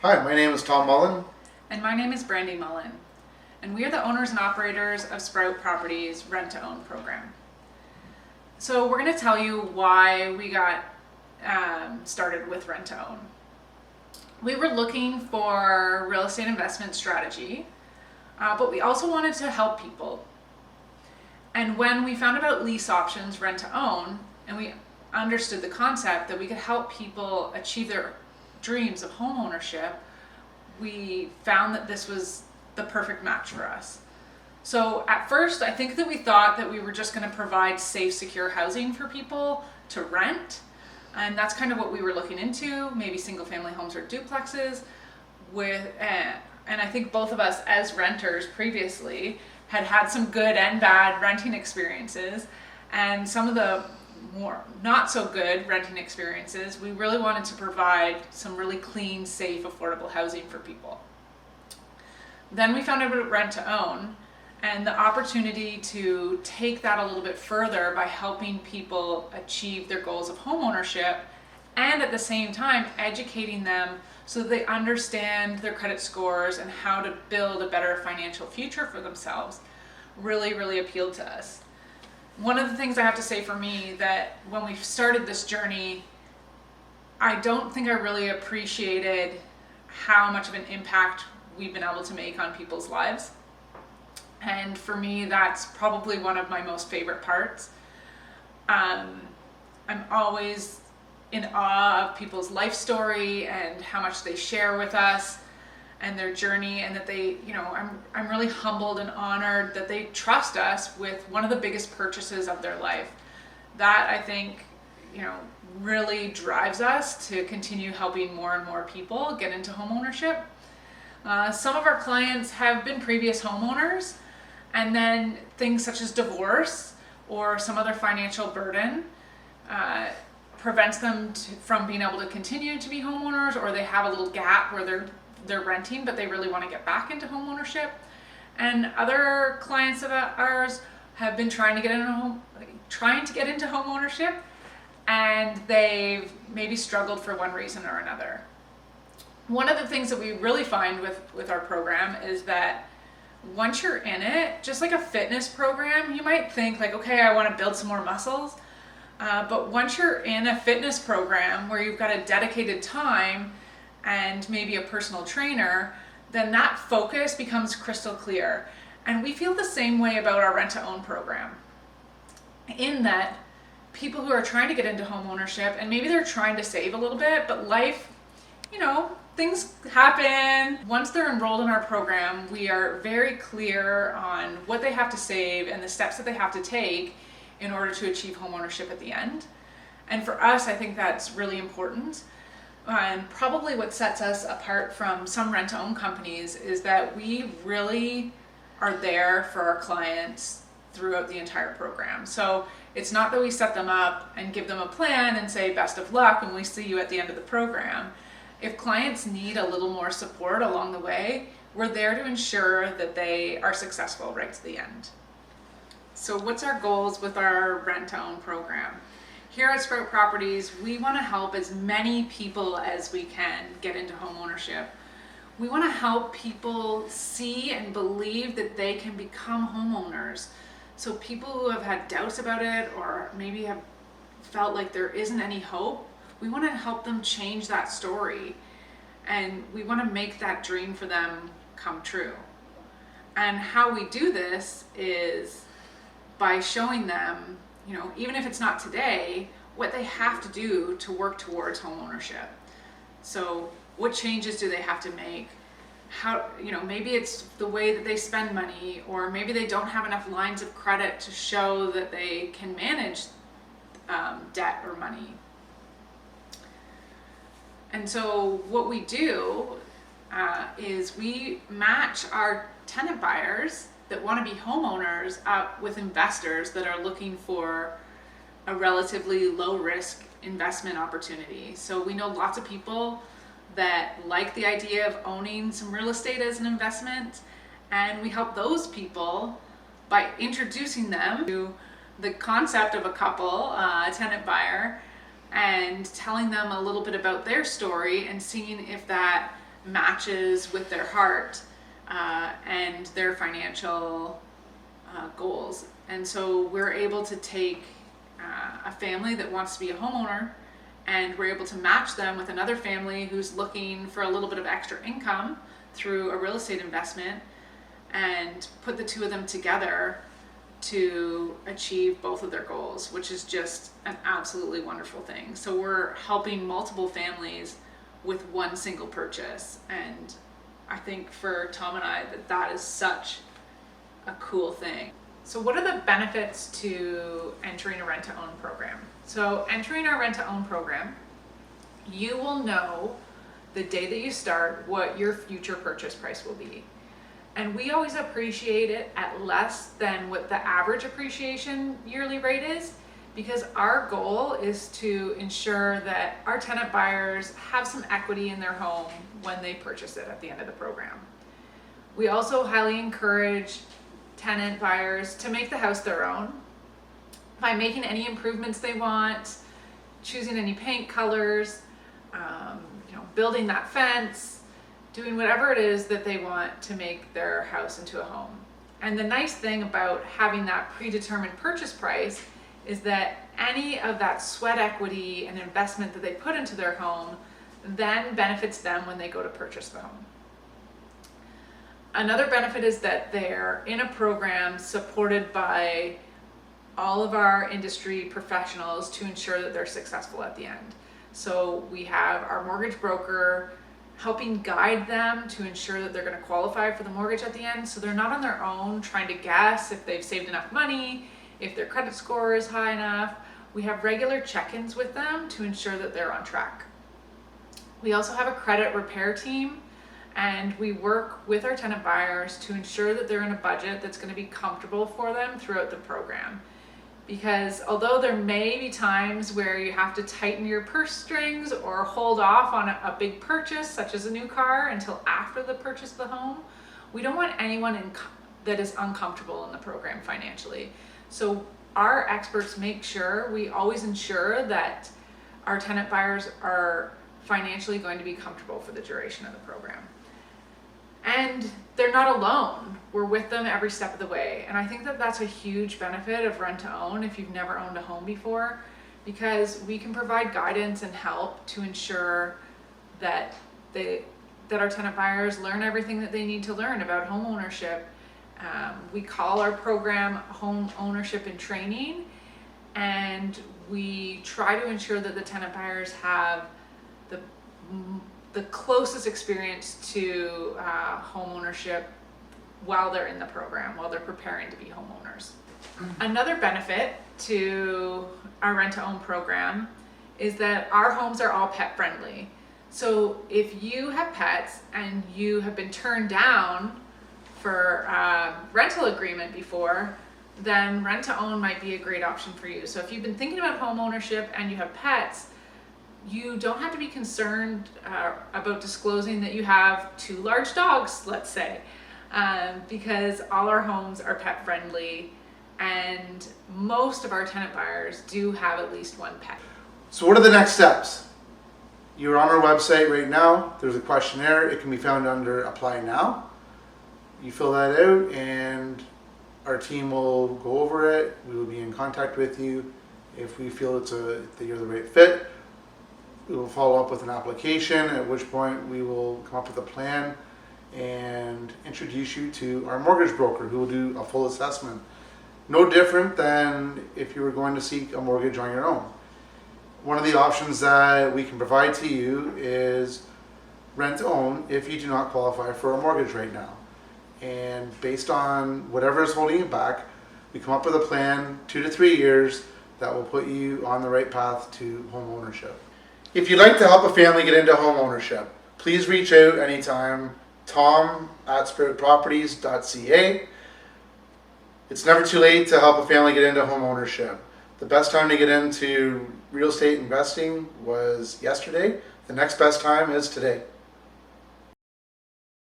Hi, my name is Tom Mullen. And my name is Brandy Mullen, and we are the owners and operators of Sprout Properties Rent-to-Own program. So we're going to tell you why we got started with Rent-to-Own. We were looking for real estate investment strategy, but we also wanted to help people. And when we found about lease options, rent-to-own, and we understood the concept that we could help people achieve their dreams of home ownership, we found that this was the perfect match for us. So at first, I think that we thought that we were just going to provide safe, secure housing for people to rent. And that's kind of what we were looking into, maybe single family homes or duplexes and I think both of us as renters previously had some good and bad renting experiences, and some of the more not so good renting experiences, we really wanted to provide some really clean, safe, affordable housing for people. Then we found out about rent to own and the opportunity to take that a little bit further by helping people achieve their goals of home ownership, and at the same time educating them so that they understand their credit scores and how to build a better financial future for themselves really appealed to us. One of the things I have to say for me, that when we started this journey, I don't think I really appreciated how much of an impact we've been able to make on people's lives. And for me, that's probably one of my most favorite parts. I'm always in awe of people's life story and how much they share with us and their journey, and that they, I'm really humbled and honored that they trust us with one of the biggest purchases of their life. That, I think, really drives us to continue helping more and more people get into home ownership. Some of our clients have been previous homeowners, and then things such as divorce or some other financial burden prevents them from being able to continue to be homeowners, or they have a little gap where they're renting but they really want to get back into home ownership. And other clients of ours have been trying to get into home ownership, and they've maybe struggled for one reason or another. One of the things that we really find with our program is that once you're in it, just like a fitness program, you might think like, okay, I want to build some more muscles. But once you're in a fitness program where you've got a dedicated time and maybe a personal trainer, then that focus becomes crystal clear. And we feel the same way about our rent-to-own program, in that people who are trying to get into home ownership, and maybe they're trying to save a little bit, but life, things happen. Once they're enrolled in our program, we are very clear on what they have to save and the steps that they have to take in order to achieve home ownership at the end. And for us, I think that's really important. And probably what sets us apart from some rent-to-own companies is that we really are there for our clients throughout the entire program. So it's not that we set them up and give them a plan and say best of luck and we see you at the end of the program. If clients need a little more support along the way, we're there to ensure that they are successful right to the end. So what's our goals with our rent-to-own program? Here at Sprout Properties, we want to help as many people as we can get into home ownership. We want to help people see and believe that they can become homeowners. So people who have had doubts about it, or maybe have felt like there isn't any hope, we want to help them change that story. And we want to make that dream for them come true. And how we do this is by showing them, even if it's not today, what they have to do to work towards home ownership. So what changes do they have to make? How, maybe it's the way that they spend money, or maybe they don't have enough lines of credit to show that they can manage debt or money. And so what we do is we match our tenant buyers that want to be homeowners up with investors that are looking for a relatively low risk investment opportunity. So we know lots of people that like the idea of owning some real estate as an investment, and we help those people by introducing them to the concept of a couple, a tenant buyer, and telling them a little bit about their story and seeing if that matches with their heart and their financial goals. And so we're able to take a family that wants to be a homeowner, and we're able to match them with another family who's looking for a little bit of extra income through a real estate investment, and put the two of them together to achieve both of their goals, which is just an absolutely wonderful thing. So we're helping multiple families with one single purchase, and I think for Tom and I that is such a cool thing. So what are the benefits to entering a rent-to-own program? So entering our rent-to-own program, you will know the day that you start what your future purchase price will be. And we always appreciate it at less than what the average appreciation yearly rate is, because our goal is to ensure that our tenant buyers have some equity in their home when they purchase it at the end of the program. We also highly encourage tenant buyers to make the house their own by making any improvements they want, choosing any paint colors, building that fence, doing whatever it is that they want to make their house into a home. And the nice thing about having that predetermined purchase price is that any of that sweat equity and investment that they put into their home then benefits them when they go to purchase the home. Another benefit is that they're in a program supported by all of our industry professionals to ensure that they're successful at the end. So we have our mortgage broker helping guide them to ensure that they're going to qualify for the mortgage at the end, so they're not on their own trying to guess if they've saved enough money, if their credit score is high enough. We have regular check-ins with them to ensure that they're on track. We also have a credit repair team, and we work with our tenant buyers to ensure that they're in a budget that's going to be comfortable for them throughout the program. Because although there may be times where you have to tighten your purse strings or hold off on a big purchase, such as a new car, until after the purchase of the home, we don't want anyone that is uncomfortable in the program financially. So our experts make sure, we always ensure that our tenant buyers are financially going to be comfortable for the duration of the program. And they're not alone. We're with them every step of the way. And I think that that's a huge benefit of rent to own if you've never owned a home before, because we can provide guidance and help to ensure that our tenant buyers learn everything that they need to learn about home ownership. We call our program Home Ownership and Training, and we try to ensure that the tenant buyers have the closest experience to home ownership while they're in the program, while they're preparing to be homeowners. Another benefit to our rent-to-own program is that our homes are all pet friendly. So if you have pets and you have been turned down for a rental agreement before, then rent-to-own might be a great option for you. So if you've been thinking about home ownership and you have pets, you don't have to be concerned about disclosing that you have 2 large dogs, let's say, because all our homes are pet friendly, and most of our tenant buyers do have at least 1 pet. So what are the next steps? You're on our website right now. There's a questionnaire. It can be found under Apply Now. You fill that out and our team will go over it. We will be in contact with you. If we feel that you're the right fit, we will follow up with an application, at which point we will come up with a plan and introduce you to our mortgage broker, who will do a full assessment. No different than if you were going to seek a mortgage on your own. One of the options that we can provide to you is rent to own if you do not qualify for a mortgage right now. And based on whatever is holding you back, we come up with a plan, 2 to 3 years, that will put you on the right path to home ownership. If you'd like to help a family get into home ownership, please reach out anytime. tom@sproutproperties.ca. It's never too late to help a family get into home ownership. The best time to get into real estate investing was yesterday. The next best time is today.